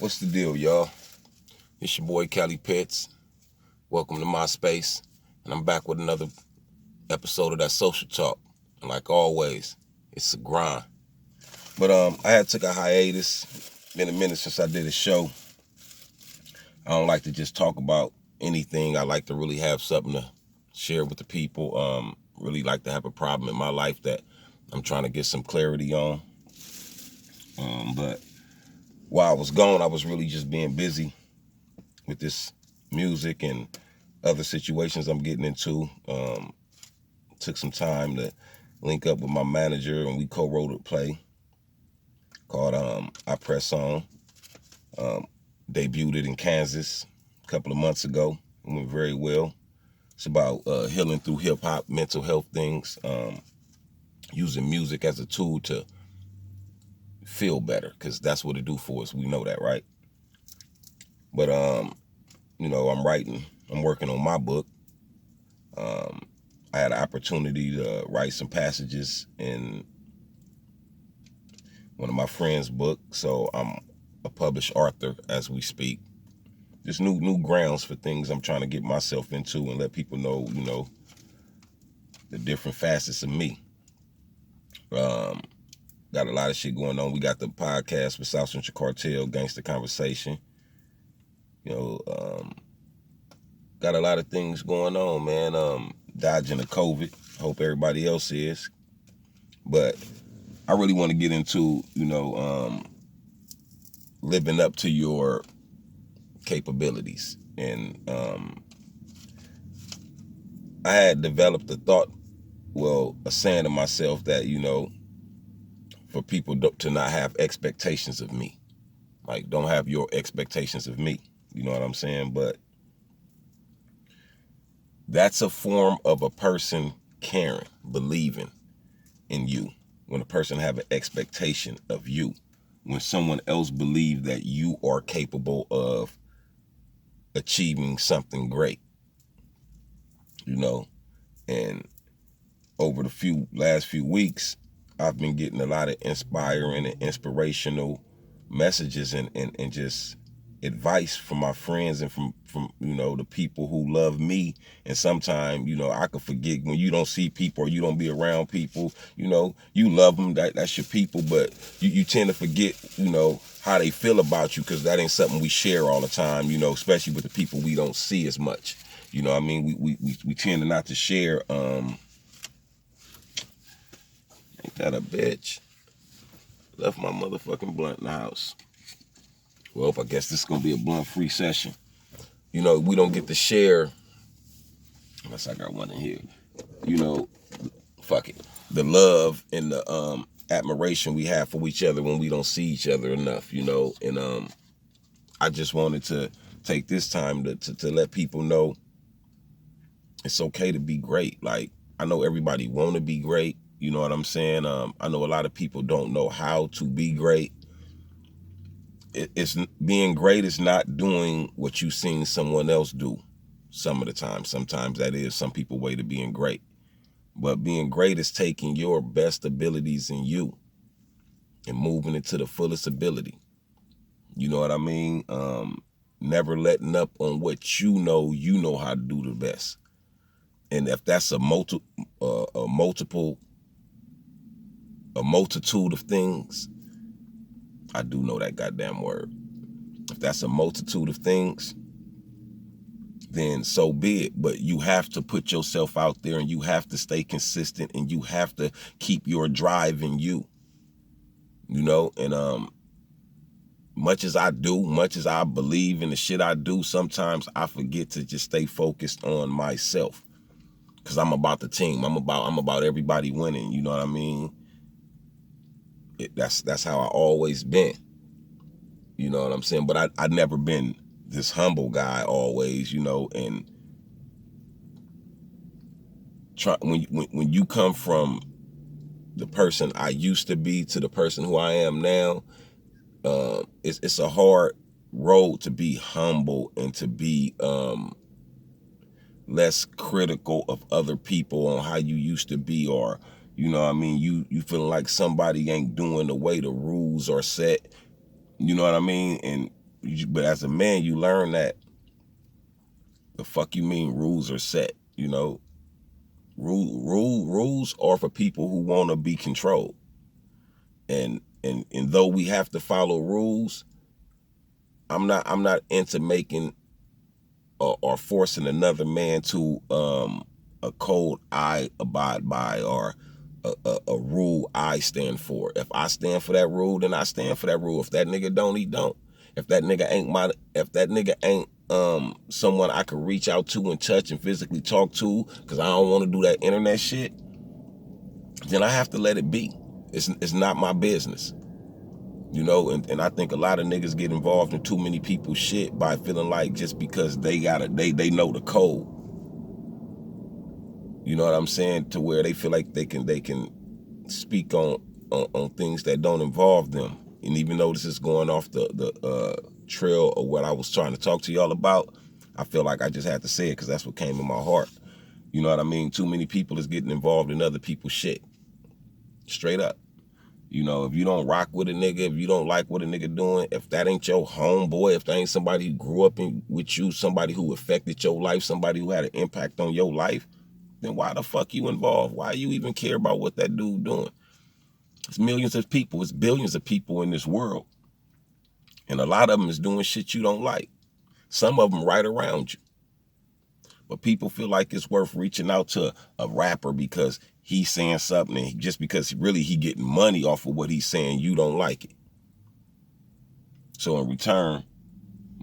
What's the deal, y'all? It's your boy Cali Pitts. Welcome to my space, and I'm back with another episode of that social talk. And like always, it's a grind. But I had took a hiatus. Been a minute since I did a show. I don't like to just talk about anything. I like to really have something to share with the people. Really like to have a problem in my life that I'm trying to get some clarity on. But while I was gone, I was really just being busy with this music and other situations I'm getting into. Took some time to link up with my manager, and we co-wrote a play called I Press On. Debuted it in Kansas a couple of months ago. It went very well. It's about healing through hip-hop, mental health things, using music as a tool to feel better, because that's what it do for us. We know that, right? But, I'm working on my book. I had an opportunity to write some passages in one of my friends' books, so I'm a published author as we speak. Just new grounds for things I'm trying to get myself into and let people know, the different facets of me. Got a lot of shit going on. We got the podcast with South Central Cartel, Gangster Conversation. Got a lot of things going on, man. Dodging the COVID. Hope everybody else is. But I really want to get into, living up to your capabilities. And I had developed a saying to myself that, for people to not have expectations of me. Like, don't have your expectations of me. You know what I'm saying? But that's a form of a person caring, believing in you. When a person have an expectation of you. When someone else believes that you are capable of achieving something great. And over the last few weeks, I've been getting a lot of inspiring and inspirational messages and just advice from my friends and from the people who love me. And sometimes, I could forget when you don't see people or you don't be around people, you love them, that's your people, but you tend to forget, how they feel about you, because that ain't something we share all the time, especially with the people we don't see as much. We tend to not to share. Ain't that a bitch? Left my motherfucking blunt in the house. Well, I guess this is going to be a blunt-free session. We don't get to share, unless I got one in here, fuck it. The love and the admiration we have for each other when we don't see each other enough, and I just wanted to take this time to let people know it's okay to be great. Like, I know everybody want to be great, you know what I'm saying? I know a lot of people don't know how to be great. It's being great is not doing what you've seen someone else do some of the time. Sometimes that is some people's way to being great. But being great is taking your best abilities in you and moving it to the fullest ability. You know what I mean? Never letting up on what you know how to do the best. And if that's a multitude of things, I do know that goddamn word. If that's a multitude of things, then so be it. But you have to put yourself out there, and you have to stay consistent, and you have to keep your drive in you. And much as I believe in the shit I do, sometimes I forget to just stay focused on myself. Cause I'm about the team. I'm about everybody winning. You know what I mean? That's how I always been. You know what I'm saying? But I never been this humble guy always, and when you come from the person I used to be to the person who I am now, it's a hard road to be humble and to be less critical of other people on how you used to be, or you feeling like somebody ain't doing the way the rules are set. You know what I mean? And but as a man, you learn that the fuck you mean rules are set, you know? Rules are for people who want to be controlled. And though we have to follow rules, I'm not into making or forcing another man to a code I abide by, or a rule I stand for. If I stand for that rule, then I stand for that rule. If that nigga don't, he don't. If that nigga ain't someone I could reach out to and touch and physically talk to, because I don't want to do that internet shit, then I have to let it be. It's not my business. You know, and I think a lot of niggas get involved in too many people's shit by feeling like just because they know the code. You know what I'm saying? To where they feel like they can speak on things that don't involve them. And even though this is going off the trail of what I was trying to talk to y'all about, I feel like I just had to say it because that's what came in my heart. You know what I mean? Too many people is getting involved in other people's shit. Straight up. You know, if you don't rock with a nigga, if you don't like what a nigga doing, if that ain't your homeboy, if that ain't somebody who grew up with you, somebody who affected your life, somebody who had an impact on your life, then why the fuck you involved? Why you even care about what that dude doing? It's millions of people. It's billions of people in this world. And a lot of them is doing shit you don't like. Some of them right around you. But people feel like it's worth reaching out to a rapper because he's saying something, and just because really he getting money off of what he's saying, you don't like it. So in return,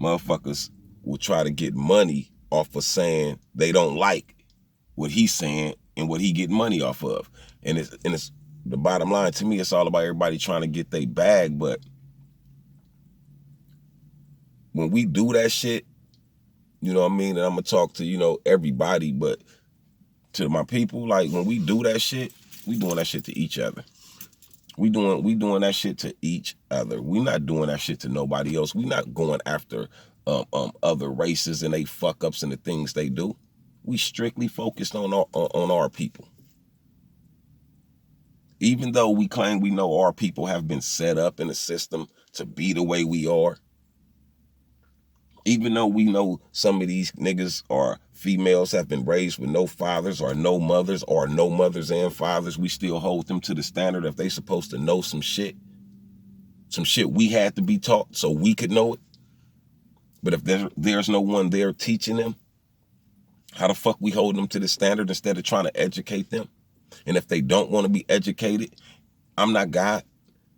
motherfuckers will try to get money off of saying they don't like what he's saying and what he getting money off of. And it's the bottom line to me, it's all about everybody trying to get their bag. But when we do that shit, you know what I mean? And I'm gonna talk to, you know, everybody, but to my people, like when we do that shit, we doing that shit to each other. We doing that shit to each other. We not doing that shit to nobody else. We not going after other races and they fuck ups and the things they do. We strictly focused on our people. Even though we claim we know our people have been set up in a system to be the way we are, even though we know some of these niggas or females have been raised with no fathers or no mothers and fathers, we still hold them to the standard if they supposed to know some shit we had to be taught so we could know it. But if there's no one there teaching them, how the fuck we hold them to the standard instead of trying to educate them? And if they don't want to be educated, I'm not God.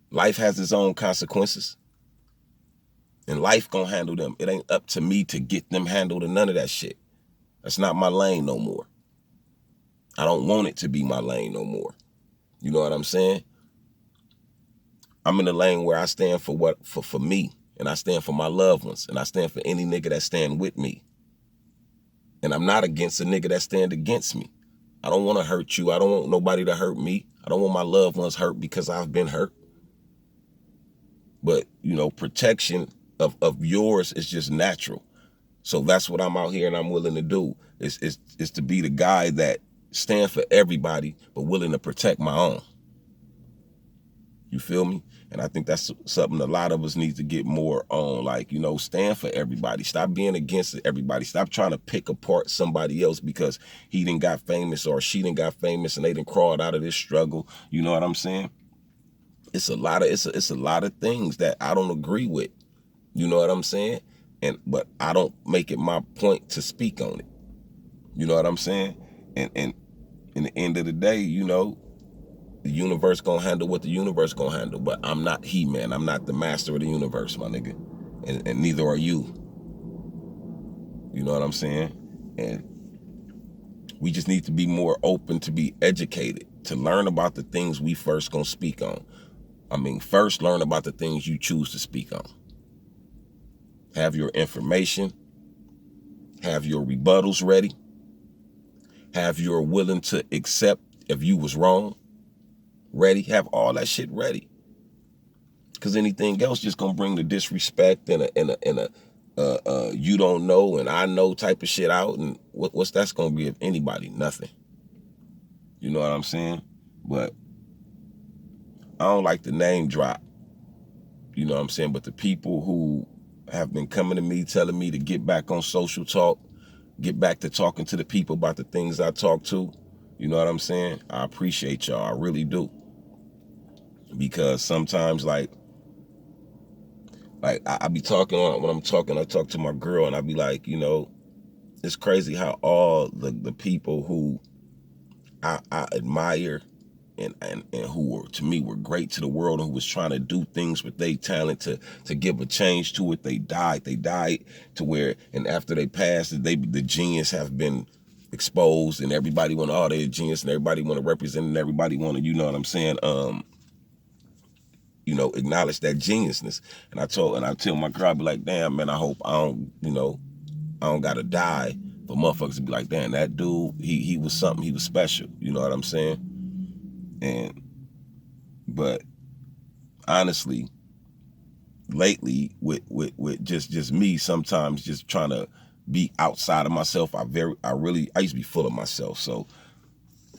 Life has its own consequences. And life gonna handle them. It ain't up to me to get them handled and none of that shit. That's not my lane no more. I don't want it to be my lane no more. You know what I'm saying? I'm in the lane where I stand for for me, and I stand for my loved ones, and I stand for any nigga that stand with me. And I'm not against a nigga that stand against me. I don't want to hurt you. I don't want nobody to hurt me. I don't want my loved ones hurt because I've been hurt. But, you know, protection of yours is just natural. So that's what I'm out here and I'm willing to do, is to be the guy that stands for everybody, but willing to protect my own. You feel me? And I think that's something a lot of us need to get more on. Like, you know, stand for everybody. Stop being against everybody. Stop trying to pick apart somebody else because he done got famous or she done got famous and they done crawled out of this struggle. You know what I'm saying? It's a lot of things that I don't agree with. You know what I'm saying? But I don't make it my point to speak on it. You know what I'm saying? And in the end of the day, you know, the universe gonna handle what the universe gonna handle. But I'm not He-Man. I'm not the master of the universe, my nigga. And neither are you. You know what I'm saying? And we just need to be more open to be educated, to learn about the things we first gonna speak on. I mean, first learn about the things you choose to speak on. Have your information. Have your rebuttals ready. Have your willing to accept if you was wrong ready. Have all that shit ready. Because anything else just gonna bring the disrespect and a you don't know and I know type of shit out. And what's that's gonna be of anybody? Nothing. You know what I'm saying? But I don't like the name drop. You know what I'm saying? But the people who have been coming to me, telling me to get back on Social Talk, get back to talking to the people about the things I talk to. You know what I'm saying? I appreciate y'all. I really do. Because sometimes, like I be talking when I'm talking, I talk to my girl and I be like, you know, it's crazy how all the people who I admire and who were, to me, were great to the world and who was trying to do things with their talent to give a change to it, they died. They died to where, and after they passed, the genius have been exposed, and everybody want all their genius, and everybody want to represent, and everybody want to, you know what I'm saying, you know, acknowledge that geniusness. And I tell my girl, I be like, damn, man, I hope I don't, you know, I don't gotta die for motherfuckers to be like, damn, that dude, he was something, he was special. You know what I'm saying? But honestly, lately with just me sometimes just trying to be outside of myself, I used to be full of myself. So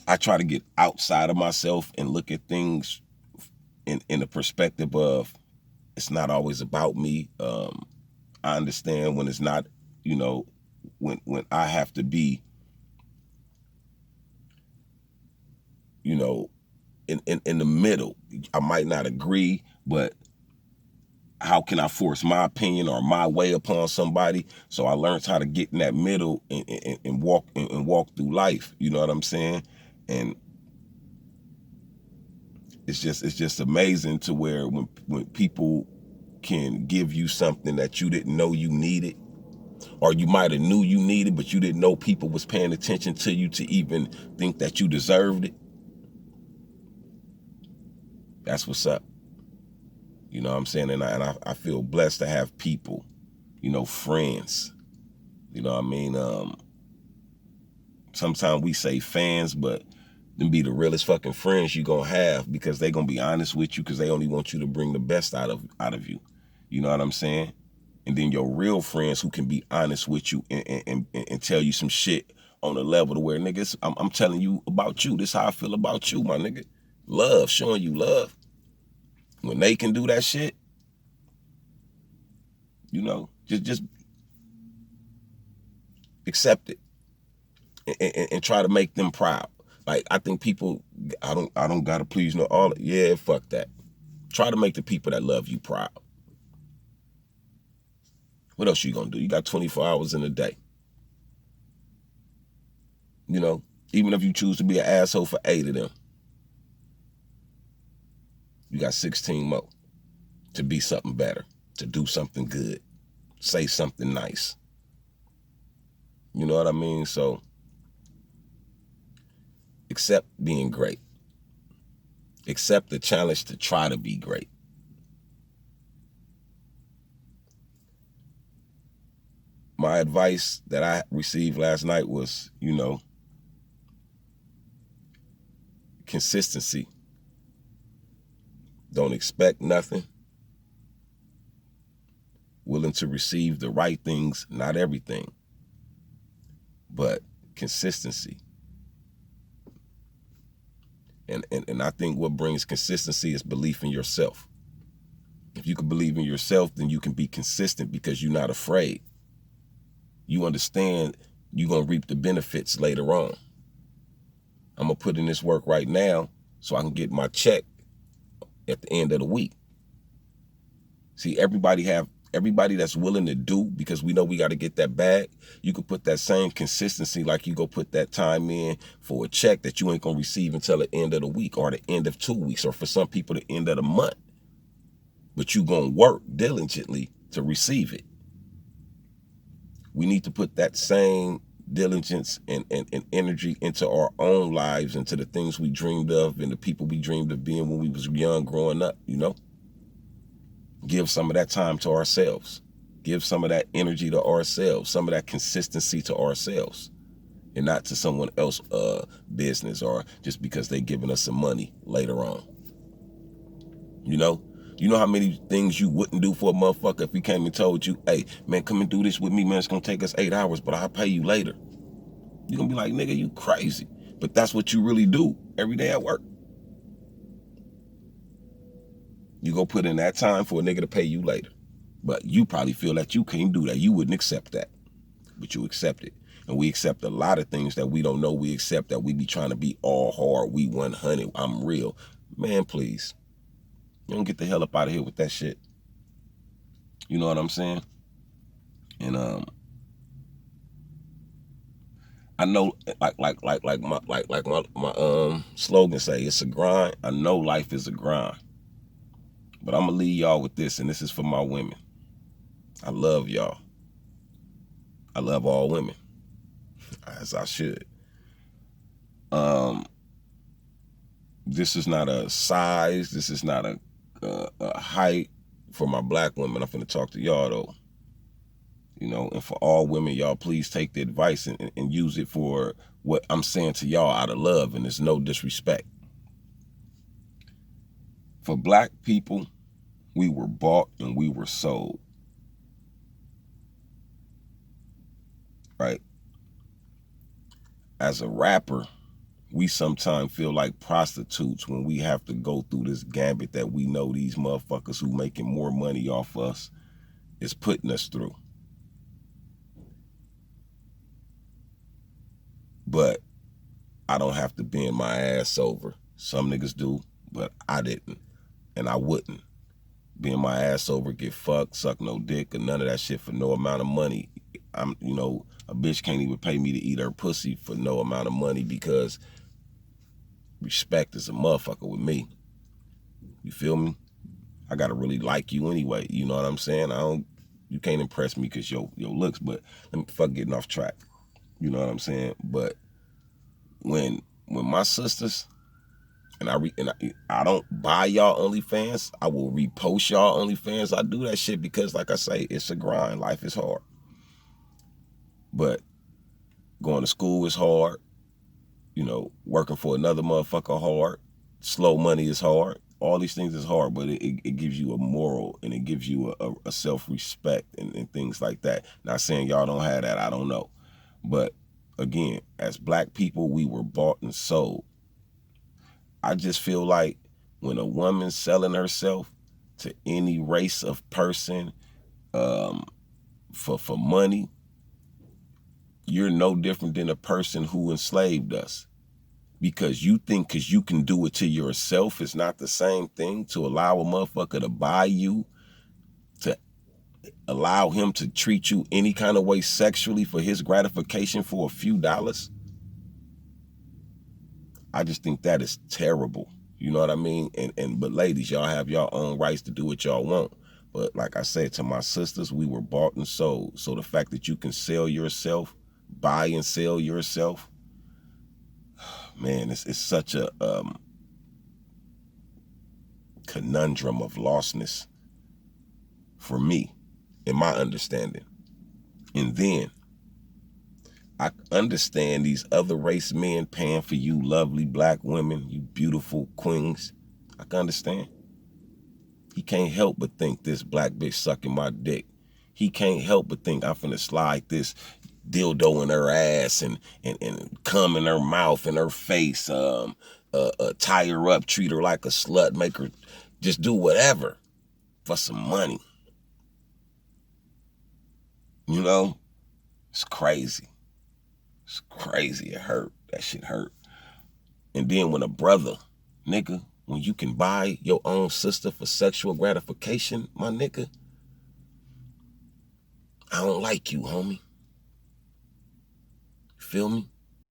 I try to get outside of myself and look at things in the perspective of, it's not always about me. I understand when it's not, you know, when I have to be, you know, in the middle. I might not agree, but how can I force my opinion or my way upon somebody? So I learned how to get in that middle and walk through life. You know what I'm saying? And it's just amazing to where when people can give you something that you didn't know you needed, or you might have knew you needed, but you didn't know people was paying attention to you to even think that you deserved it. That's what's up. You know what I'm saying? And I feel blessed to have people, you know, friends. You know what I mean? Sometimes we say fans, but them be the realest fucking friends you gonna have, because they gonna be honest with you, because they only want you to bring the best out of you. You know what I'm saying? And then your real friends who can be honest with you and tell you some shit on a level to where, niggas, I'm telling you about you. This is how I feel about you, my nigga. Love, showing you love. When they can do that shit, you know, just accept it and try to make them proud. Like, I think people, I don't gotta please no all. Yeah, fuck that. Try to make the people that love you proud. What else you gonna do? You got 24 hours in a day. You know, even if you choose to be an asshole for 8 of them, you got 16 more to be something better, to do something good, say something nice. You know what I mean? So accept being great. Accept the challenge to try to be great. My advice that I received last night was, you know, consistency. Don't expect nothing. Willing to receive the right things, not everything, but consistency. And I think what brings consistency is belief in yourself. If you can believe in yourself, then you can be consistent, because you're not afraid. You understand you're going to reap the benefits later on. I'm going to put in this work right now so I can get my check at the end of the week. See, everybody that's willing to do, because we know we got to get that bag. You could put that same consistency, like you go put that time in for a check that you ain't going to receive until the end of the week, or the end of 2 weeks, or for some people, the end of the month. But you going to work diligently to receive it. We need to put that same diligence and energy into our own lives, into the things we dreamed of and the people we dreamed of being when we was young growing up, you know? Give some of that time to ourselves. Give some of that energy to ourselves, some of that consistency to ourselves, and not to someone else's business, or just because they giving us some money later on. You know? You know how many things you wouldn't do for a motherfucker if he came and told you, hey, man, come and do this with me, man. It's going to take us 8 hours, but I'll pay you later. You're going to be like, nigga, you crazy. But that's what you really do every day at work. You go put in that time for a nigga to pay you later. But you probably feel that you can't do that. You wouldn't accept that, but you accept it. And we accept a lot of things that we don't know we accept, that we be trying to be all hard. We 100. I'm real. Man, please. You don't get the hell up out of here with that shit. You know what I'm saying? And I know, like my slogan say, it's a grind. I know life is a grind. But I'm gonna leave y'all with this, and this is for my women. I love y'all. I love all women, as I should. This is not a size. This is not a height for my black women. I'm finna talk to y'all though. You know, and for all women, y'all please take the advice and use it for what I'm saying to y'all out of love, and it's no disrespect. For black people, we were bought and we were sold. Right? As a rapper, we sometimes feel like prostitutes when we have to go through this gambit that we know these motherfuckers who making more money off us is putting us through. But I don't have to bend my ass over. Some niggas do, but I didn't. And I wouldn't. Bend my ass over, get fucked, suck no dick, or none of that shit for no amount of money. You know, a bitch can't even pay me to eat her pussy for no amount of money, because respect is a motherfucker with me. You feel me? I gotta really like you anyway. You know what I'm saying? You can't impress me because your looks, but let me fuck getting off track. You know what I'm saying? But when my sisters, and I don't buy y'all OnlyFans, I will repost y'all OnlyFans. I do that shit because, like I say, it's a grind. Life is hard. But going to school is hard. You know, working for another motherfucker hard. Slow money is hard. All these things is hard, but it gives you a moral, and it gives you a self-respect and things like that. Not saying y'all don't have that, I don't know. But again, as black people, we were bought and sold. I just feel like when a woman's selling herself to any race of person for money, you're no different than a person who enslaved us. Because you think because you can do it to yourself, it's not the same thing to allow a motherfucker to buy you, to allow him to treat you any kind of way sexually for his gratification for a few dollars. I just think that is terrible. You know what I mean? But ladies, y'all have your own rights to do what y'all want. But like I said, to my sisters, we were bought and sold. So the fact that you can sell yourself, buy and sell yourself, man, it's such a conundrum of lostness for me, in my understanding. And then I understand these other race men paying for you lovely black women, you beautiful queens. I can understand. He can't help but think this black bitch sucking my dick. He can't help but think I'm finna slide this dildo in her ass and cum in her mouth and her face, tie her up, treat her like a slut, make her just do whatever for some money. You know? It's crazy. It's crazy. It hurt. That shit hurt. And then when a brother, nigga, when you can buy your own sister for sexual gratification, my nigga, I don't like you, homie. Feel me?